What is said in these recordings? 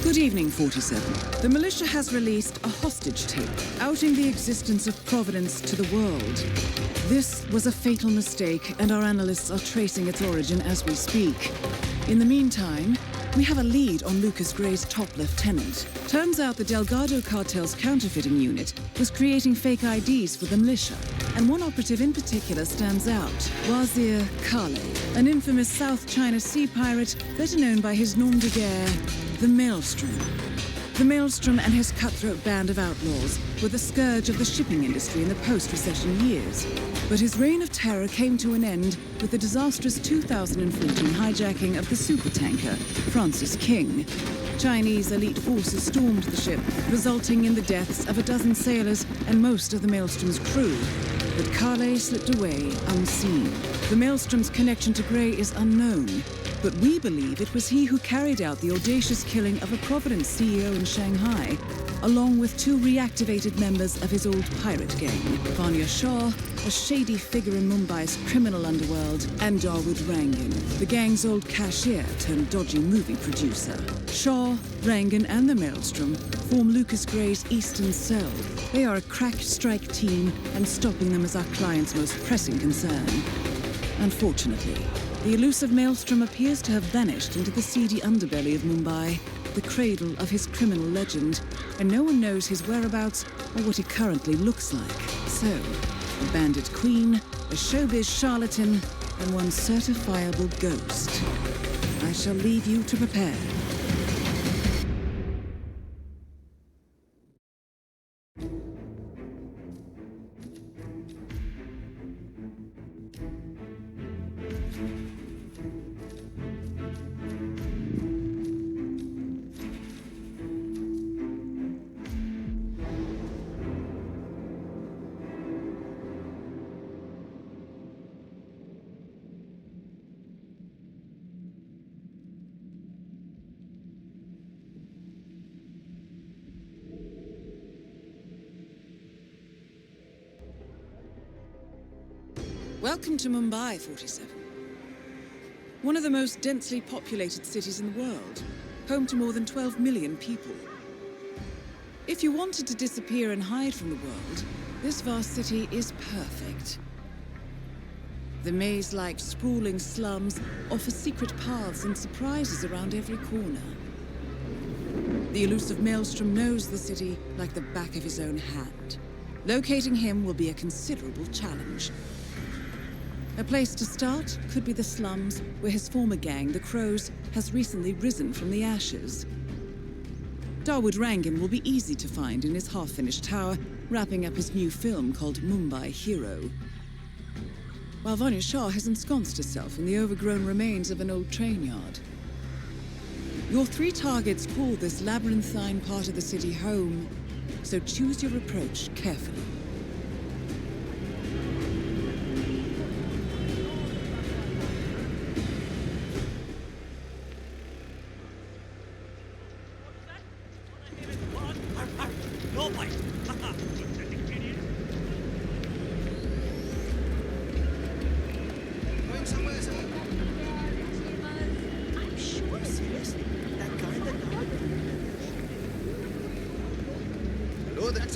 Good evening, 47. The militia has released a hostage tape, outing the existence of Providence to the world. This was a fatal mistake, and our analysts are tracing its origin as we speak. In the meantime, we have a lead on Lucas Gray's top lieutenant. Turns out the Delgado cartel's counterfeiting unit was creating fake IDs for the militia, and one operative in particular stands out, Wazir Kale, an infamous South China Sea pirate better known by his nom de guerre, the Maelstrom. The Maelstrom and his cutthroat band of outlaws were the scourge of the shipping industry in the post-recession years. But his reign of terror came to an end with the disastrous 2014 hijacking of the supertanker, Francis King. Chinese elite forces stormed the ship, resulting in the deaths of a dozen sailors and most of the Maelstrom's crew. But Kale slipped away unseen. The Maelstrom's connection to Gray is unknown, but we believe it was he who carried out the audacious killing of a Providence CEO in Shanghai, along with two reactivated members of his old pirate gang, Vanya Shah, a shady figure in Mumbai's criminal underworld, and Dawood Rangan, the gang's old cashier turned dodgy movie producer. Shah, Rangan, and the Maelstrom form Lucas Gray's Eastern Cell. They are a crack strike team, and stopping them is our client's most pressing concern. Unfortunately, the elusive Maelstrom appears to have vanished into the seedy underbelly of Mumbai, the cradle of his criminal legend, and no one knows his whereabouts or what he currently looks like. So, a bandit queen, a showbiz charlatan, and one certifiable ghost. I shall leave you to prepare. Welcome to Mumbai, 47. One of the most densely populated cities in the world, home to more than 12 million people. If you wanted to disappear and hide from the world, this vast city is perfect. The maze-like sprawling slums offer secret paths and surprises around every corner. The elusive Maelstrom knows the city like the back of his own hand. Locating him will be a considerable challenge. A place to start could be the slums, where his former gang, the Crows, has recently risen from the ashes. Dawood Rangan will be easy to find in his half-finished tower, wrapping up his new film called Mumbai Hero. While Vanya Shah has ensconced herself in the overgrown remains of an old train yard. Your three targets call this labyrinthine part of the city home, so choose your approach carefully.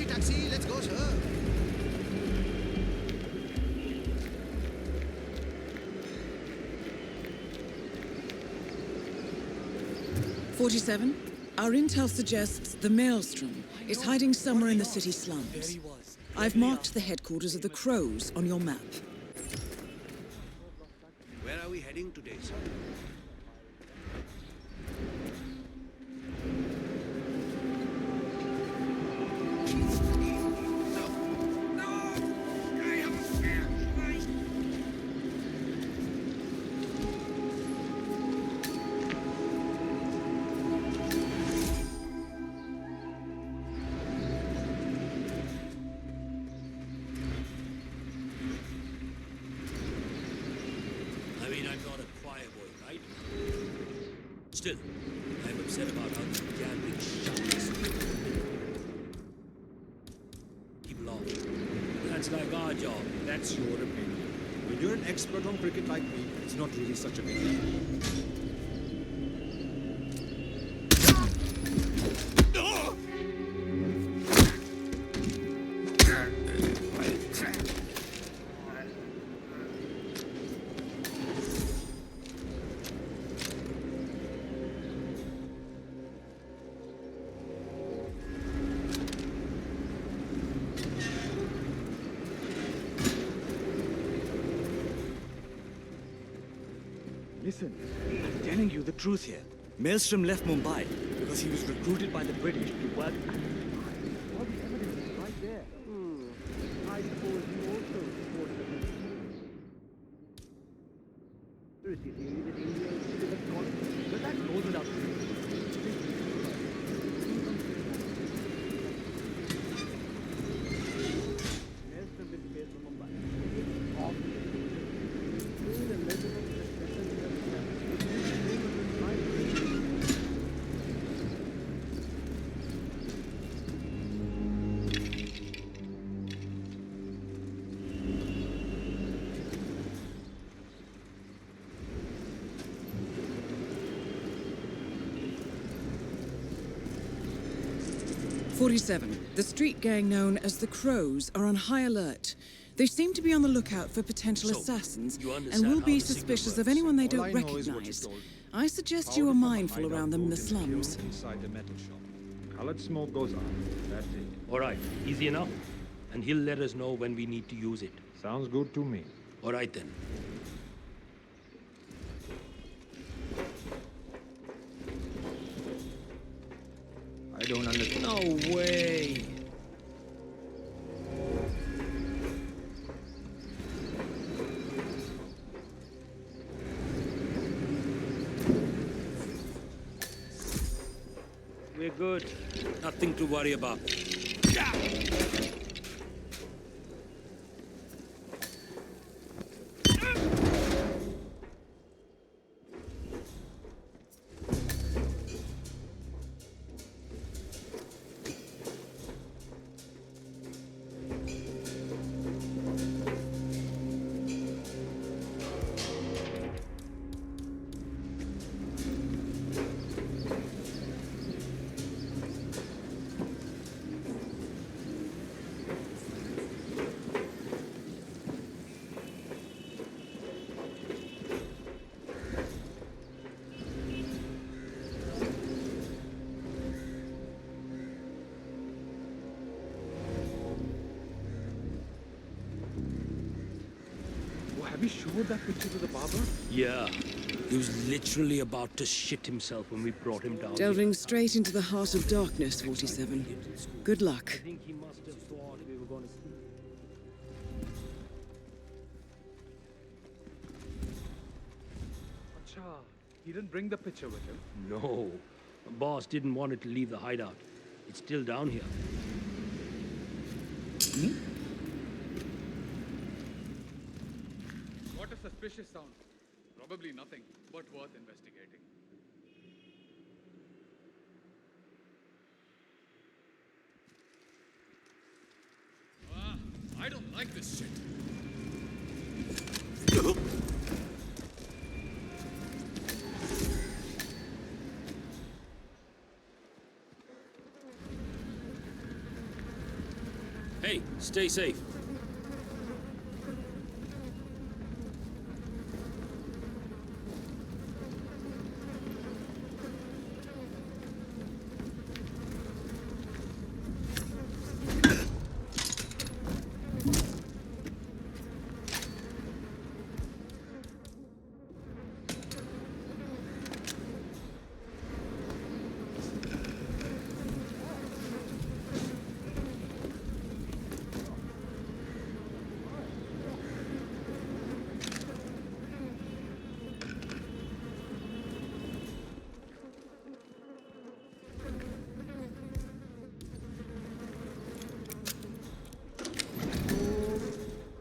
Taxi, let's go, sir. 47, our intel suggests the Maelstrom is hiding somewhere in the city slums. I've marked the headquarters of the Crows on your map. Where are we heading today, sir? Still, I'm upset about how the gambling sharks keep laughing. That's like our job. That's your opinion. When you're an expert on cricket like me, it's not really such a big deal. Listen, I'm telling you the truth here. Maelstrom left Mumbai because he was recruited by the British to work. All the evidence is right there. I suppose you also support the conspiracy theory that India is still a colony, but that goes without saying. Maelstrom disappears from Mumbai. Off the The street gang known as the Crows are on high alert. They seem to be on the lookout for potential assassins and will be suspicious of anyone they don't recognize. I suggest you are mindful around them in the slums. Inside the metal shop. Colored smoke goes up. That's it. All right, easy enough. And he'll let us know when we need to use it. Sounds good to me. All right then. I don't understand. No way. We're good. Nothing to worry about. Have you showed that picture to the barber? Yeah. He was literally about to shit himself when we brought him down. Delving straight into the heart of darkness, 47. Good luck. I think he must have thought we were going to sleep. Acha, he didn't bring the picture with him. No. The boss didn't want it to leave the hideout. It's still down here. What a suspicious sound. Probably nothing, but worth investigating. I don't like this shit. Hey, stay safe.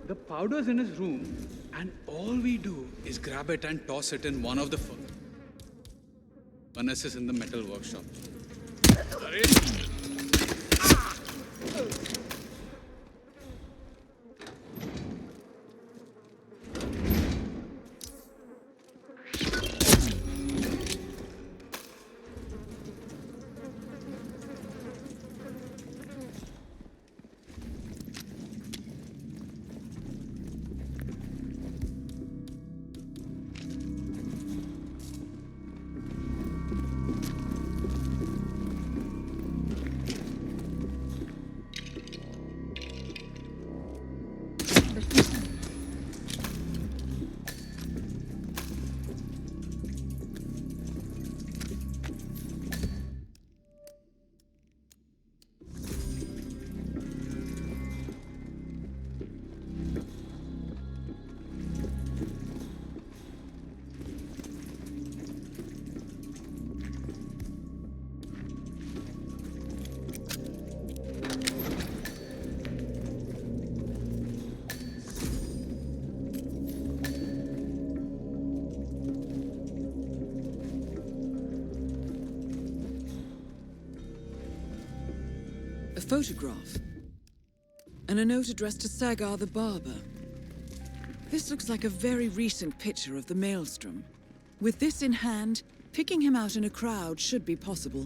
The powder's in his room, and all we do is grab it and toss it in one of the furnaces in the metal workshop. photograph. And a note addressed to Sagar the barber. This looks like a very recent picture of the Maelstrom. With this in hand, picking him out in a crowd should be possible.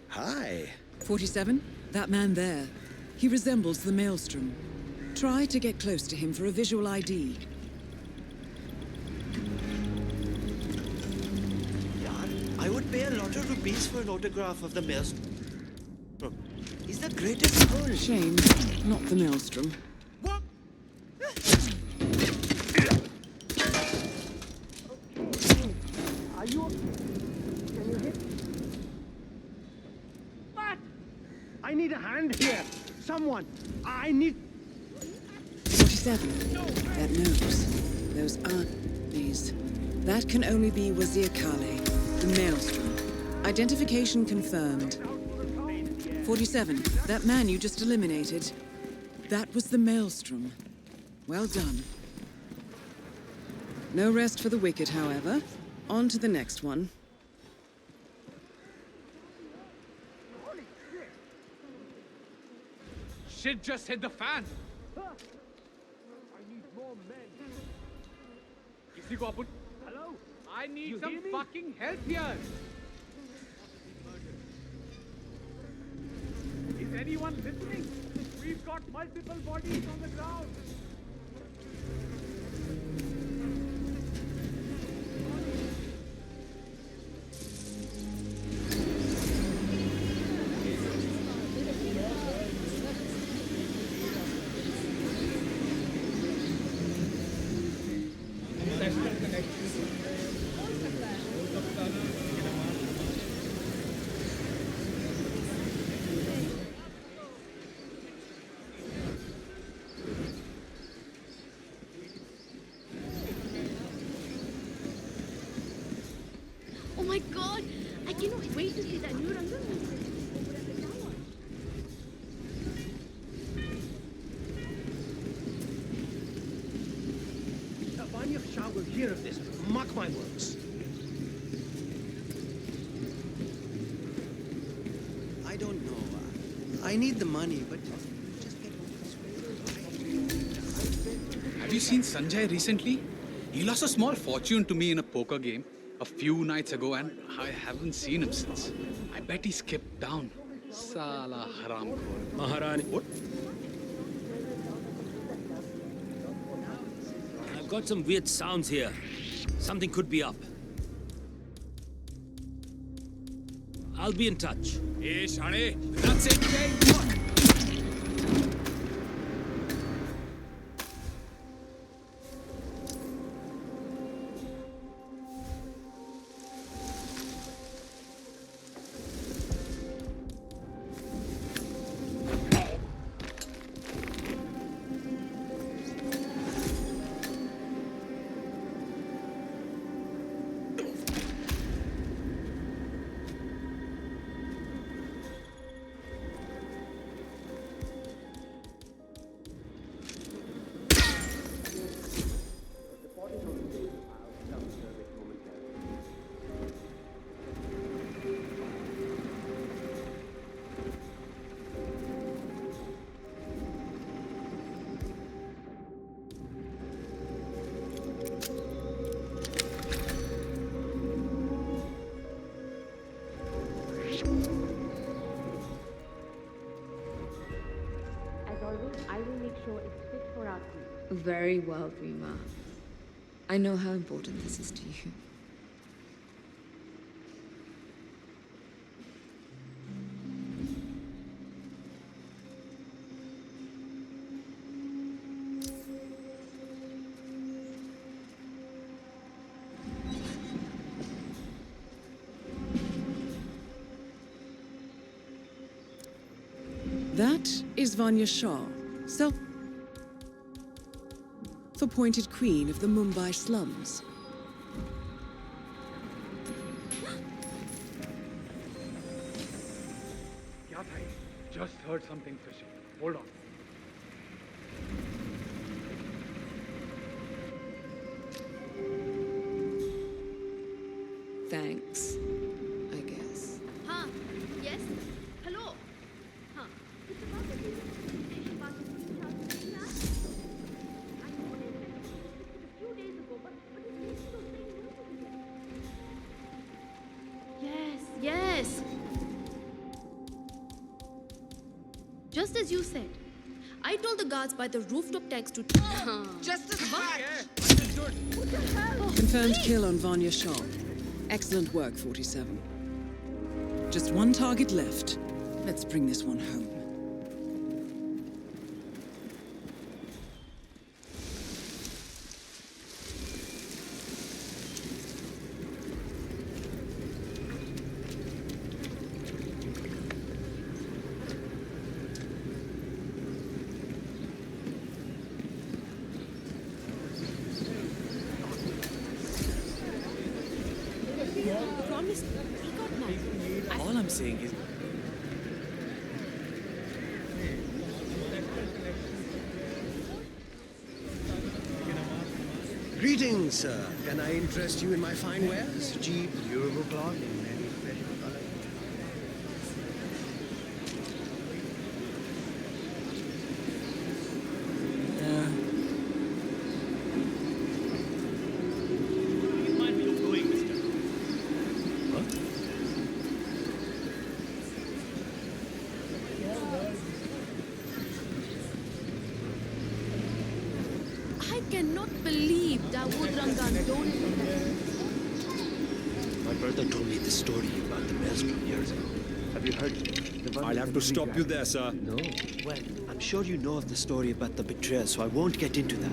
Hi. 47? That man there. He resembles the Maelstrom. Try to get close to him for a visual ID. Yaar, I would pay a lot of rupees for an autograph of the Maelstrom. He's the greatest of all. Shame, not the Maelstrom. Are you? Can you hit? What? I need a hand here. Someone. I need. 47. That nose. Those eyes. That can only be Wazir Kale, the Maelstrom. Identification confirmed. 47. That man you just eliminated. That was the Maelstrom. Well done. No rest for the wicked, however. On to the next one. Shit just hit the fan. I need more men. किसी को अपन. Hello? I need You some hear me? fucking help here. Is anyone listening? We've got multiple bodies on the ground. Oh my god! I cannot wait to see that new Rangan movie. Vanya Shah will hear of this. Mark my words. I don't know. I need the money, but just get over this way. Have you seen Sanjay recently? He lost a small fortune to me in a poker game a few nights ago, and I haven't seen him since. I bet he skipped down. Sala haram. Maharani. What? I've got some weird sounds here. Something could be up. I'll be in touch. Hey, Shade, that's it, Jay. I will make sure it's fit for our crew. Very well, Rima. I know how important this is to you. That is Vanya Shah, self-appointed queen of the Mumbai slums. क्या था ये? just heard something fishy. Hold on. Thanks, I guess. Huh? Yes? Hello? Huh? It's about the presentation part of the class. I know they said it a few days ago, but it's making those things move again. Yes, yes. Just as you said. I told the guards by the rooftop tanks to... Just as much! What the hell? Confirmed kill on Vanya Shah. Excellent work, 47. Just one target left. Let's bring this one home. Promise. He got mad. All I'm saying is, Greetings, sir. Can I interest you in my fine wares? Cheap, durable cloth in many special colors. I cannot believe Dawood Rangan donated that. My brother told me the story about the Maelstrom years ago. Have you heard it? I'll have to stop you there, sir. No. Well, I'm sure you know of the story about the betrayer, so I won't get into that.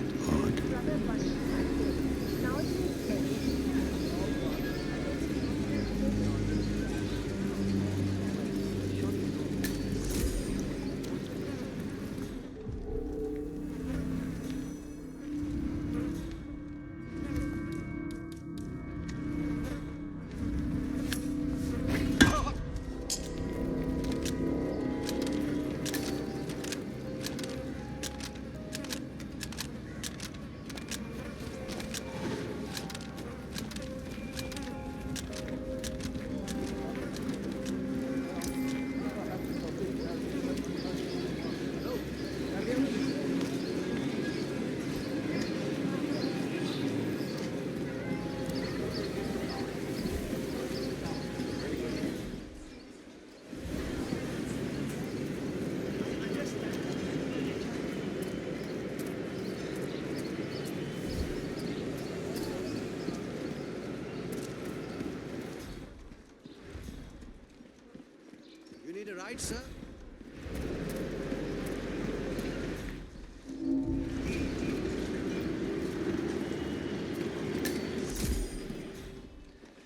You need a ride, sir?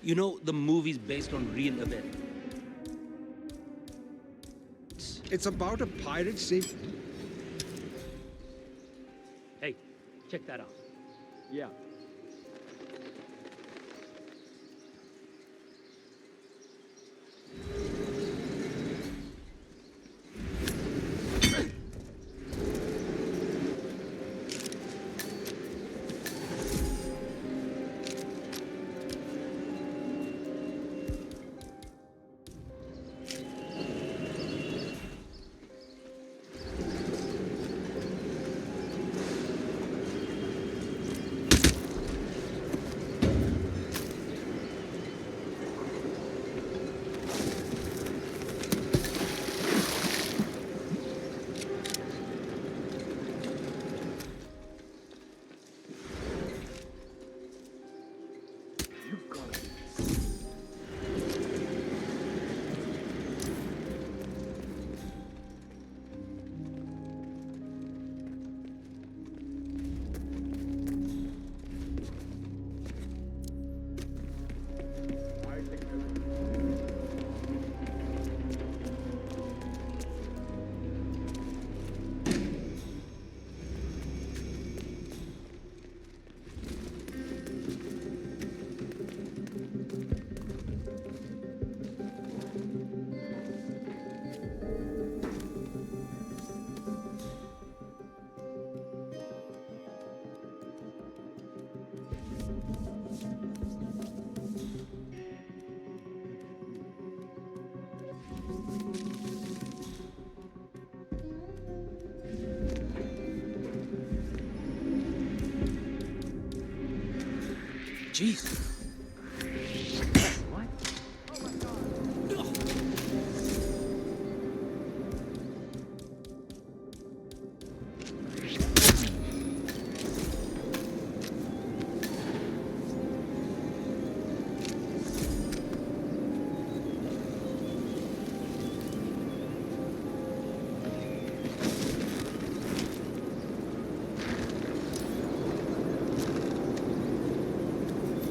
You know, the movie's based on real events. It's about a pirate ship. Hey, check that out. yeah. Jeez.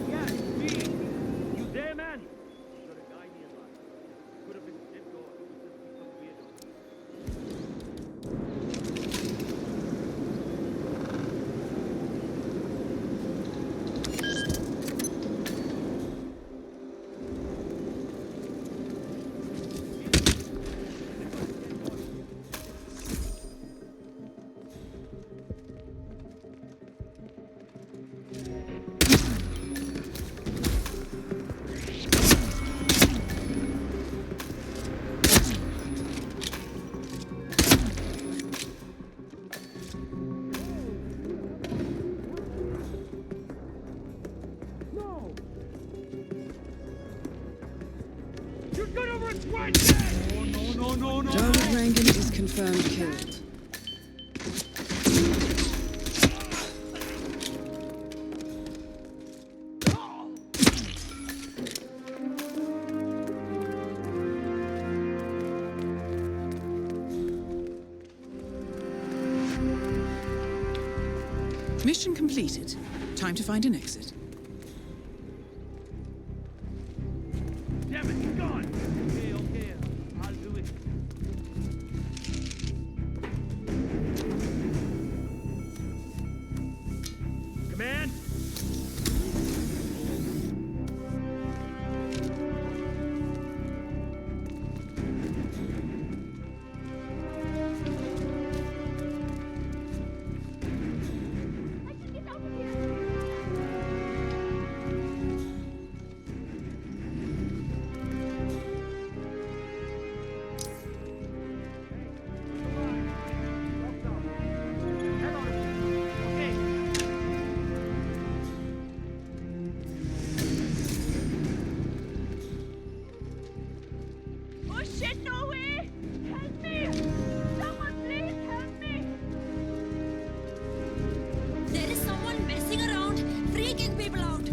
Yeah, it's me. You there, man? You're a guy nearby. Could have been dead or it was just some weirdo. No! You're gonna regret that! No. Dawood Rangan is confirmed killed. Mission completed. Time to find an exit. Damn it, he's gone! Okay, I'll do it. Command! I should get out of here. Oh shit, no way! Help me! Someone please help me! There is someone messing around, freaking people out.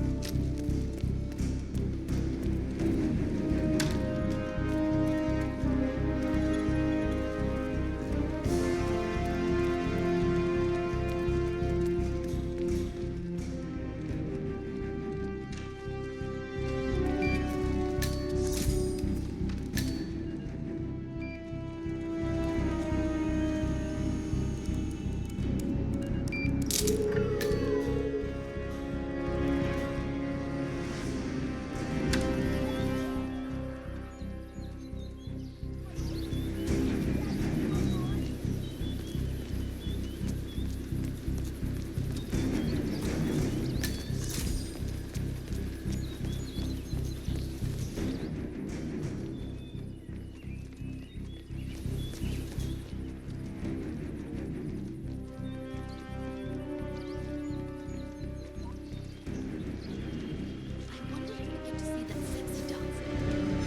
I wonder if we get to see that sexy dancer.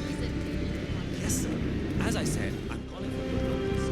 Is it really fun? Yes, sir. As I said, I'm calling for your notice.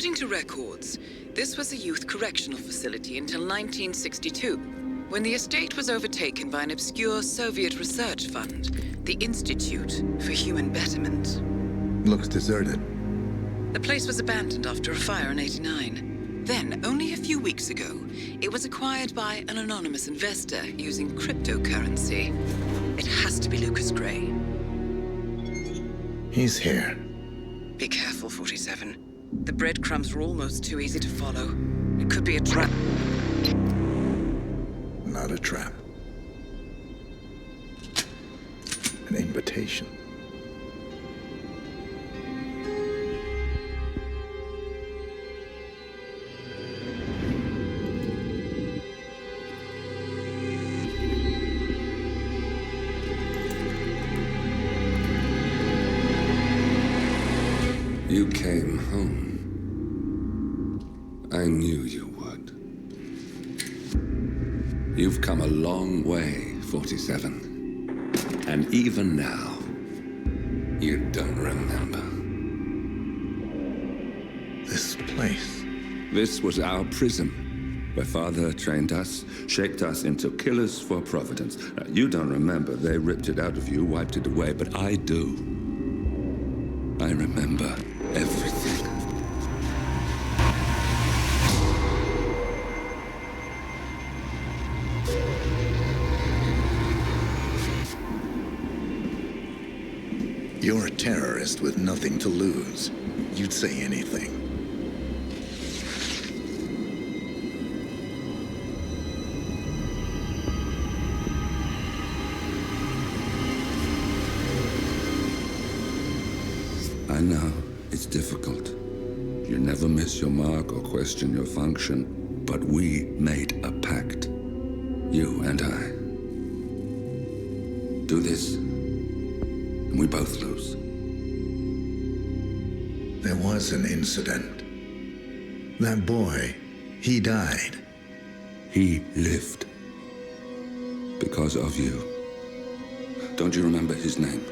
According to records, this was a youth correctional facility until 1962, when the estate was overtaken by an obscure Soviet research fund, the Institute for Human Betterment. Looks deserted. The place was abandoned after a fire in '89. Then, only a few weeks ago, it was acquired by an anonymous investor using cryptocurrency. It has to be Lucas Gray. He's here. Be careful, 47. The breadcrumbs were almost too easy to follow. It could be a trap. Not a trap. An invitation. You came home. I knew you would. You've come a long way, 47. And even now, you don't remember. This place. This was our prison, where Father trained us, shaped us into killers for Providence. You don't remember. They ripped it out of you, wiped it away, but I do. I remember everything. You're a terrorist with nothing to lose. You'd say anything. I know, it's difficult. You never miss your mark or question your function, but we made a pact. You and I. Do this, and we both lose. There was an incident. That boy, he died. He lived. Because of you. Don't you remember his name?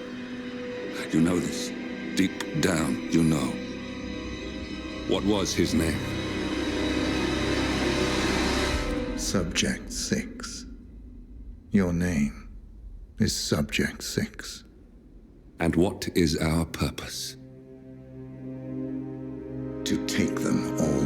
You know this. Deep down, you know. What was his name? Subject 6. Your name is Subject 6. And what is our purpose? To take them all